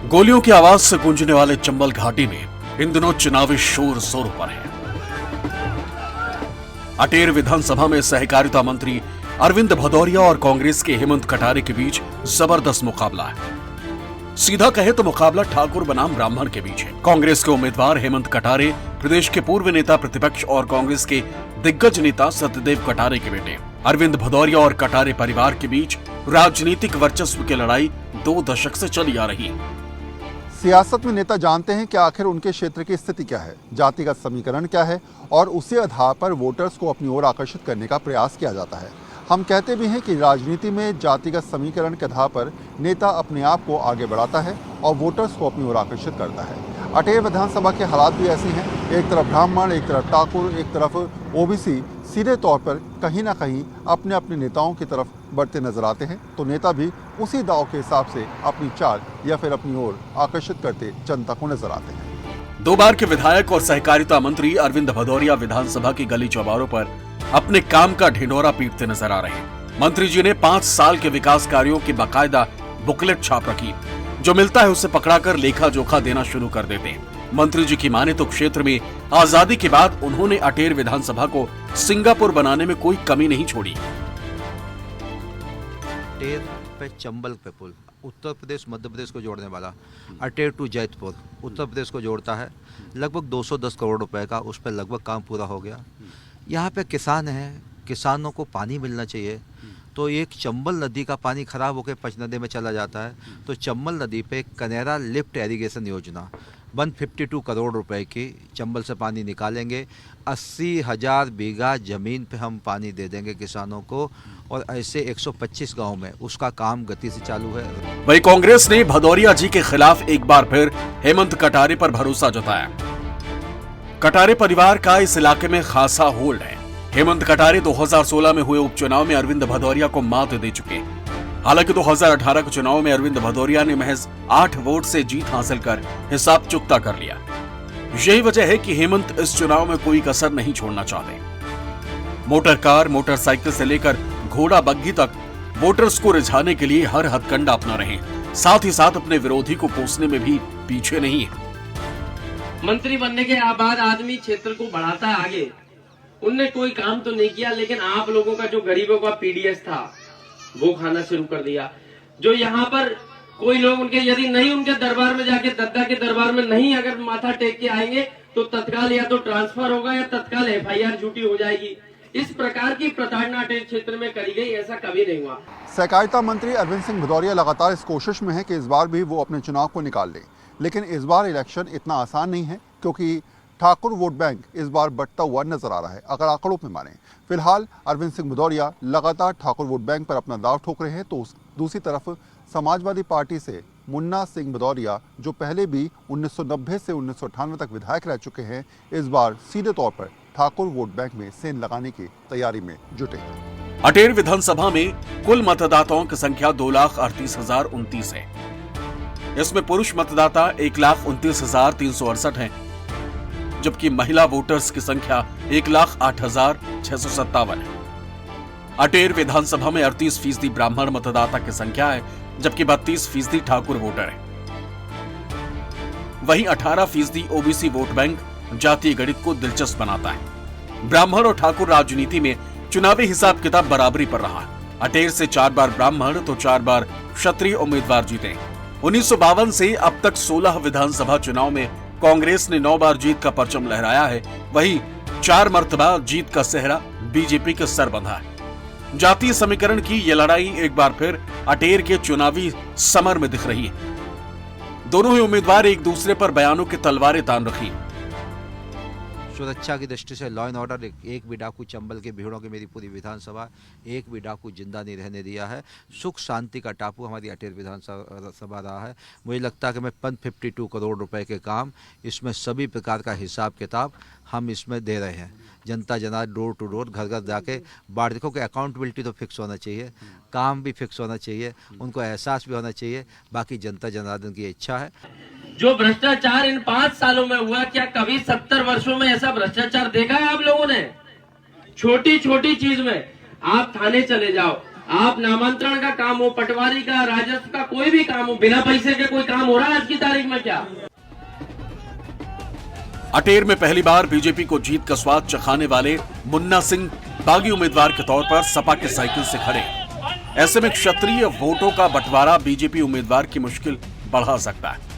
गोलियों की आवाज से गूंजने वाले चंबल घाटी में इन दिनों चुनावी शोर जोरों पर है। अटेर विधानसभा में सहकारिता मंत्री अरविंद भदौरिया और कांग्रेस के हेमंत कटारे के बीच जबरदस्त मुकाबला है। सीधा कहे तो मुकाबला ठाकुर बनाम ब्राह्मण के बीच है। कांग्रेस के उम्मीदवार हेमंत कटारे प्रदेश के पूर्व नेता प्रतिपक्ष और कांग्रेस के दिग्गज नेता सत्यदेव कटारे के बेटे अरविंद भदौरिया और कटारे परिवार के बीच राजनीतिक वर्चस्व की लड़ाई 2 दशक से चली आ रही है। सियासत में नेता जानते हैं कि आखिर उनके क्षेत्र की स्थिति क्या है, जातिगत समीकरण क्या है और उसी आधार पर वोटर्स को अपनी ओर आकर्षित करने का प्रयास किया जाता है। हम कहते भी हैं कि राजनीति में जातिगत समीकरण के आधार पर नेता अपने आप को आगे बढ़ाता है और वोटर्स को अपनी ओर आकर्षित करता है। अटेर विधानसभा के हालात भी ऐसे हैं, एक तरफ ब्राह्मण, एक तरफ ठाकुर, एक तरफ ओबीसी सीधे तौर पर कहीं ना कहीं अपने अपने नेताओं की तरफ बढ़ते नजर आते हैं, तो नेता भी उसी दाव के हिसाब से अपनी चाल या फिर अपनी ओर आकर्षित करते जनता को नजर आते हैं। 2 बार के विधायक और सहकारिता मंत्री अरविंद भदौरिया विधानसभा की गली चौबारों पर अपने काम का ढिंढोरा पीटते नजर आ रहे हैं। मंत्री जी ने 5 साल के विकास कार्यों की बाकायदा बुकलेट छाप रखी, जो मिलता है उसे पकड़ाकर लेखा जोखा देना शुरू कर देते हैं। मंत्री जी की माने तो क्षेत्र में आजादी के बाद उन्होंने अटेर विधानसभा को सिंगापुर बनाने में कोई कमी नहीं छोड़ी। अटेर पे चंबल पे पुल उत्तर प्रदेश मध्य प्रदेश को जोड़ने वाला, अटेर टू जैतपुर उत्तर प्रदेश को जोड़ता है। लगभग 210 करोड़ रुपए का उस पर लगभग काम पूरा हो गया। यहाँ पे किसान हैं, किसानों को पानी मिलना चाहिए, तो एक चंबल नदी का पानी खराब होकर पंचनदी में चला जाता है, तो चंबल नदी पे कनेरा लिफ्ट इरिगेशन योजना 152 करोड़ रुपए की चंबल से पानी निकालेंगे। 80,000 बीघा ज़मीन पे हम पानी दे देंगे किसानों को, और ऐसे 125 गांव में उसका काम गति से चालू है। वही कांग्रेस ने भदौरिया जी के खिलाफ एक बार फिर हेमंत कटारे पर भरोसा जताया। कटारे परिवार का इस इलाके में खासा होल्ड है। हेमंत कटारे 2016 में हुए उपचुनाव में अरविंद भदौरिया को मात दे चुके। हालांकि 2018 के चुनाव में अरविंद भदौरिया ने महज 8 वोट से जीत हासिल कर हिसाब चुकता कर लिया। यही वजह है कि हेमंत इस चुनाव में कोई कसर नहीं छोड़ना चाहते। मोटर कार, मोटरसाइकिल से लेकर घोड़ा बग्घी तक वोटर्स को रिझाने के लिए हर हथकंडा अपना रहे, साथ ही साथ अपने विरोधी को कोसने में भी पीछे नहीं है। मंत्री बनने के बाद आदमी क्षेत्र को बढ़ाता है आगे। उनने कोई काम तो नहीं किया, लेकिन आप लोगों का जो गरीबों का पीडीएस था वो खाना शुरू कर दिया। जो यहाँ पर कोई लोग उनके यदि नहीं उनके दरबार में जाके दद्दा के दरबार में नहीं अगर माथा टेक के आएंगे तो तत्काल या तो ट्रांसफर होगा या तत्काल एफआईआर झूठी हो जाएगी। इस प्रकार की प्रताड़ना अटेर क्षेत्र में करी गई, ऐसा कभी नहीं हुआ। सहकारिता मंत्री अरविंद सिंह भदौरिया लगातार इस कोशिश में है कि इस बार भी वो अपने चुनाव को निकाल लें, लेकिन इस बार इलेक्शन इतना आसान नहीं है, क्योंकि ठाकुर वोट बैंक इस बार बढ़ता हुआ नजर आ रहा है, अगर आंकड़ों में माने। फिलहाल अरविंद सिंह भदौरिया लगातार ठाकुर वोट बैंक पर अपना दाव ठोक रहे हैं, तो दूसरी तरफ समाजवादी पार्टी से मुन्ना सिंह भदौरिया, जो पहले भी 1990 से 1998 तक विधायक रह चुके हैं, इस बार सीधे तौर पर ठाकुर वोट बैंक में सेंध लगाने की तैयारी में जुटे हैं। अटेर विधानसभा में कुल मतदाताओं की संख्या 2,38,029 है। इसमें पुरुष मतदाता 1,29,368 हैं, जबकि महिला वोटर्स की संख्या 1,08,657 है। अटेर विधानसभा में 38% ब्राह्मण मतदाता की संख्या है, जबकि 32% ठाकुर वोटर है। वहीं 18% ओबीसी वोट बैंक जातीय गणित को दिलचस्प बनाता है। ब्राह्मण और ठाकुर राजनीति में चुनावी हिसाब किताब बराबरी पर रहा। अटेर से 4 बार ब्राह्मण तो 4 बार क्षत्रिय उम्मीदवार जीते। 1952 से अब तक 16 विधानसभा चुनाव में कांग्रेस ने 9 बार जीत का परचम लहराया है, वहीं 4 मर्तबा जीत का सेहरा बीजेपी के सर बंधा है। जातीय समीकरण की यह लड़ाई एक बार फिर अटेर के चुनावी समर में दिख रही है। दोनों ही उम्मीदवार एक दूसरे पर बयानों की तलवारें तान रखी। सुरक्षा की दृष्टि से लॉ एंड ऑर्डर, एक भी डाकू चंबल के भीड़ों की मेरी पूरी विधानसभा, एक भी डाकू जिंदा नहीं रहने दिया है। सुख शांति का टापू हमारी अटेर विधानसभा रहा है। मुझे लगता है कि मैं 152 करोड़ रुपए के काम, इसमें सभी प्रकार का हिसाब किताब हम इसमें दे रहे हैं। जनता जनार्दन डोर टू डोर, घर घर जाके बाढ़ देखो कि अकाउंटेबिलिटी तो फिक्स होना चाहिए, काम भी फिक्स होना चाहिए, उनको एहसास भी होना चाहिए। बाकी जनता जनार्दन की इच्छा है। जो भ्रष्टाचार इन 5 सालों में हुआ, क्या कभी 70 वर्षों में ऐसा भ्रष्टाचार देखा है आप लोगों ने? छोटी छोटी चीज में आप थाने चले जाओ, आप नामांतरण का काम हो, पटवारी का, राजस्व का, कोई भी काम हो, बिना पैसे के कोई काम हो रहा है आज की तारीख में क्या? अटेर में पहली बार बीजेपी को जीत का स्वाद चखाने वाले मुन्ना सिंह बागी उम्मीदवार के तौर पर सपा के साइकिल से खड़े। ऐसे में क्षत्रिय वोटों का बंटवारा बीजेपी उम्मीदवार की मुश्किल बढ़ा सकता है।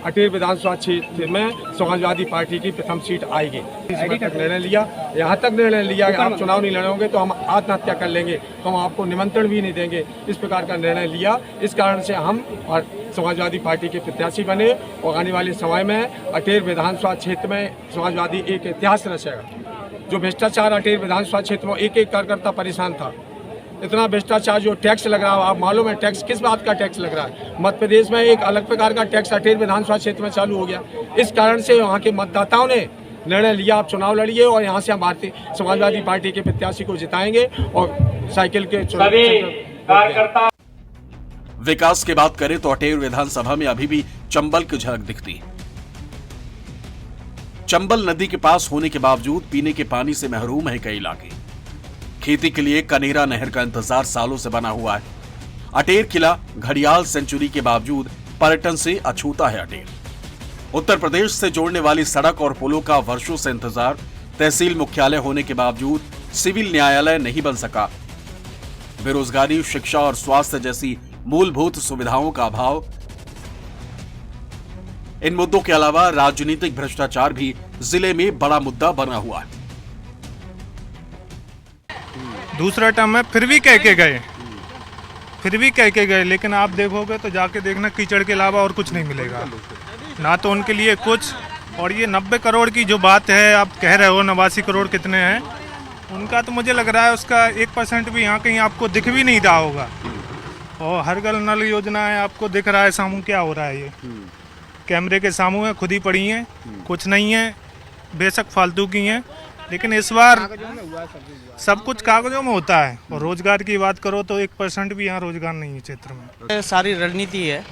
अटेर विधानसभा क्षेत्र में समाजवादी पार्टी की प्रथम सीट आएगी। इसमें तक निर्णय लिया, यहाँ तक निर्णय लिया कि आप चुनाव नहीं लड़ोगे तो हम आत्महत्या कर लेंगे, तो हम आपको निमंत्रण भी नहीं देंगे। इस प्रकार का निर्णय लिया। इस कारण से हम और समाजवादी पार्टी के प्रत्याशी बने और आने वाले समय में अटेर विधानसभा क्षेत्र में समाजवादी एक इतिहास रचेगा। जो भ्रष्टाचार अटेर विधानसभा क्षेत्र में एक कार्यकर्ता परेशान था, इतना भ्रष्टाचार, जो टैक्स लग रहा है, आप मालूम है टैक्स किस बात का टैक्स लग रहा है? मध्य प्रदेश में एक अलग प्रकार का टैक्स अटेर विधानसभा क्षेत्र में चालू हो गया। इस कारण से वहाँ के मतदाताओं ने निर्णय लिया, आप चुनाव लड़िए और यहाँ से हम भारतीय समाजवादी पार्टी के प्रत्याशी को जिताएंगे और साइकिल के चुनाव। विकास की बात करें तो अटेर विधानसभा में अभी भी चंबल की झलक दिखती है। चंबल नदी के पास होने के बावजूद पीने के पानी से महरूम है कई इलाके। खेती के लिए कनेरा नहर का इंतजार सालों से बना हुआ है। अटेर किला घड़ियाल सेंचुरी के बावजूद पर्यटन से अछूता है अटेर। उत्तर प्रदेश से जोड़ने वाली सड़क और पुलों का वर्षों से इंतजार। तहसील मुख्यालय होने के बावजूद सिविल न्यायालय नहीं बन सका। बेरोजगारी, शिक्षा और स्वास्थ्य जैसी मूलभूत सुविधाओं का अभाव। इन मुद्दों के अलावा राजनीतिक भ्रष्टाचार भी जिले में बड़ा मुद्दा बना हुआ है। दूसरा टर्म में फिर भी कह के गए, लेकिन आप देखोगे तो जाके देखना कीचड़ के अलावा और कुछ नहीं मिलेगा, ना तो उनके लिए कुछ। और ये 90 करोड़ की जो बात है, आप कह रहे हो 89 करोड़ कितने हैं, उनका तो मुझे लग रहा है उसका 1% भी यहाँ कहीं आपको दिख भी नहीं रहा होगा। और हर घर नल योजना है, आपको दिख रहा है सामू क्या हो रहा है? ये कैमरे के सामू है, खुद ही पड़ी हैं, कुछ नहीं है, बेशक फालतू की हैं। लेकिन इस बार सब कुछ कागजों में होता है। और रोजगार की बात करो तो 1% भी यहाँ रोजगार नहीं है क्षेत्र में। सारी रणनीति है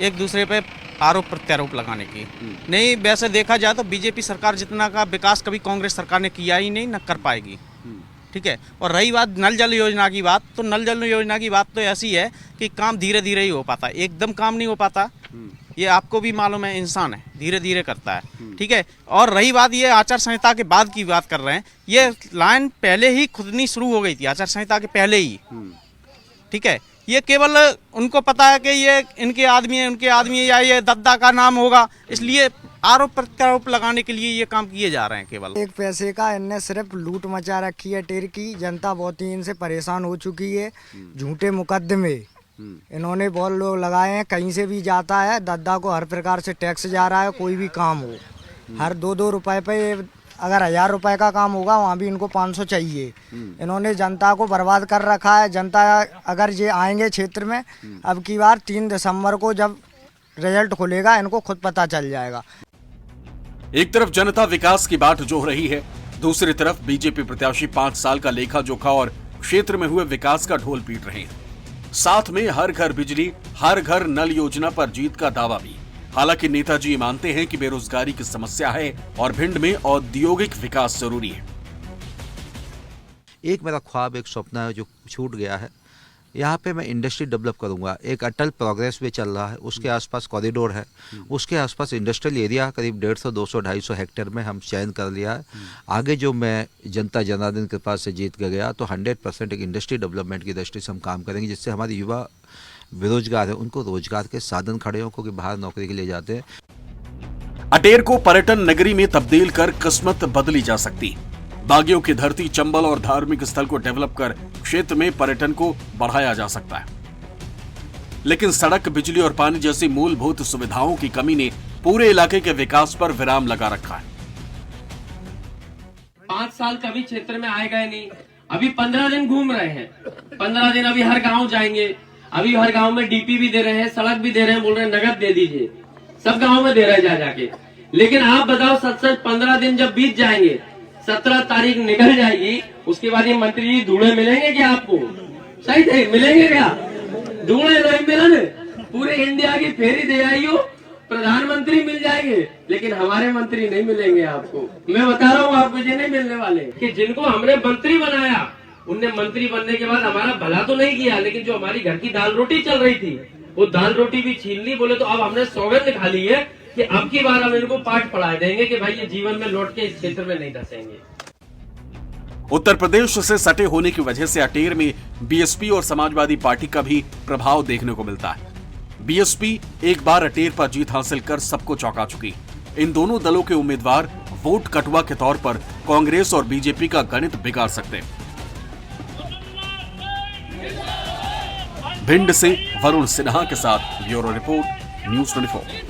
एक दूसरे पे आरोप प्रत्यारोप लगाने की। नहीं, वैसे देखा जाए तो बीजेपी सरकार जितना का विकास कभी कांग्रेस सरकार ने किया ही नहीं, न कर पाएगी। ठीक है। और रही बात नल जल योजना की बात, तो नल जल योजना की बात तो ऐसी है कि काम धीरे धीरे ही हो पाता है, एकदम काम नहीं हो पाता। ये आपको भी मालूम है, इंसान है, धीरे धीरे करता है। ठीक है। और रही बात ये आचार संहिता के बाद की बात कर रहे हैं, ये लाइन पहले ही खुदनी शुरू हो गई थी, आचार संहिता के पहले ही। ठीक है। ये केवल उनको पता है कि ये इनके आदमी है, उनके आदमी है, या ये दद्दा का नाम होगा, इसलिए आरोप प्रत्यारोप लगाने के लिए ये काम किए जा रहे हैं। केवल एक पैसे का इनने सिर्फ लूट मचा रखी है अटेर की। जनता बहुत ही इनसे परेशान हो चुकी है। झूठे मुकदमे इन्होंने बहुत लोग लगाए हैं, कहीं से भी जाता है दद्दा को हर प्रकार से टैक्स जा रहा है। कोई भी काम हो, हर 2-2 रुपए पे, अगर 1000 रुपए का काम होगा वहाँ भी इनको 500 चाहिए। इन्होंने जनता को बर्बाद कर रखा है। जनता अगर ये आएंगे क्षेत्र में, अब की बार 3 दिसंबर को जब रिजल्ट खुलेगा इनको खुद पता चल जाएगा। एक तरफ जनता विकास की बाट जोह रही है, दूसरी तरफ बीजेपी प्रत्याशी 5 साल का लेखा जोखा और क्षेत्र में हुए विकास का ढोल पीट रहे हैं। साथ में हर घर बिजली, हर घर नल योजना पर जीत का दावा भी। हालांकि नेताजी मानते हैं कि बेरोजगारी की समस्या है और भिंड में औद्योगिक विकास जरूरी है। एक मेरा ख्वाब, एक सपना है जो छूट गया है। यहाँ पे मैं इंडस्ट्री डेवलप करूँगा। एक अटल प्रोग्रेस वे चल रहा है, उसके आसपास कॉरिडोर है, उसके आसपास इंडस्ट्रियल एरिया करीब 150, 200, 250 हेक्टेयर में हम चयन कर लिया है। आगे जो मैं जनता जनार्दन के पास से जीत के गया तो 100% एक इंडस्ट्री डेवलपमेंट की दृष्टि से हम काम करेंगे, जिससे हमारे युवा बेरोजगार है उनको रोजगार के साधन खड़े हों, क्योंकि बाहर नौकरी के लिए जाते हैं। अटेर को पर्यटन नगरी में तब्दील कर किस्मत बदली जा सकती। बागियों की धरती चंबल और धार्मिक स्थल को डेवलप कर क्षेत्र में पर्यटन को बढ़ाया जा सकता है। लेकिन सड़क, बिजली और पानी जैसी मूलभूत सुविधाओं की कमी ने पूरे इलाके के विकास पर विराम लगा रखा है। 5 साल कभी क्षेत्र में आए गए नहीं। अभी 15 दिन घूम रहे हैं, 15 दिन अभी हर गांव जाएंगे। अभी हर गांव में डीपी भी दे रहे हैं, सड़क भी दे रहे हैं, बोल रहे हैं नगद दे दीजिए। सब गांव में दे रहे हैं जाके। लेकिन आप बताओ, सच 15 दिन जब बीत जाएंगे, 17 तारीख निकल जाएगी, उसके बाद ये मंत्री जी धूड़े मिलेंगे क्या आपको? सही थे, मिलेंगे क्या? धूड़े नहीं मिलन, पूरे इंडिया की फेरी दे आई हो, प्रधानमंत्री मिल जाएंगे, लेकिन हमारे मंत्री नहीं मिलेंगे आपको। मैं बता रहा हूँ आपको, ये नहीं मिलने वाले। कि जिनको हमने मंत्री बनाया उनने मंत्री बनने के बाद हमारा भला तो नहीं किया, लेकिन जो हमारी घर की दाल रोटी चल रही थी वो दाल रोटी भी छीन ली। बोले तो अब हमने सौगंध खा ली है कि अब की बार हम इनको पाठ पढ़ा देंगे कि भाई ये जीवन में लौट के इस क्षेत्र में नहीं धसेंगे। उत्तर प्रदेश से सटे होने की वजह से अटेर में बीएसपी और समाजवादी पार्टी का भी प्रभाव देखने को मिलता है। बीएसपी एक बार अटेर पर जीत हासिल कर सबको चौंका चुकी। इन दोनों दलों के उम्मीदवार वोट कटुआ के तौर पर कांग्रेस और बीजेपी का गणित बिगाड़ सकते हैं। भिंड से वरुण सिन्हा के साथ ब्यूरो रिपोर्ट, न्यूज़ 24।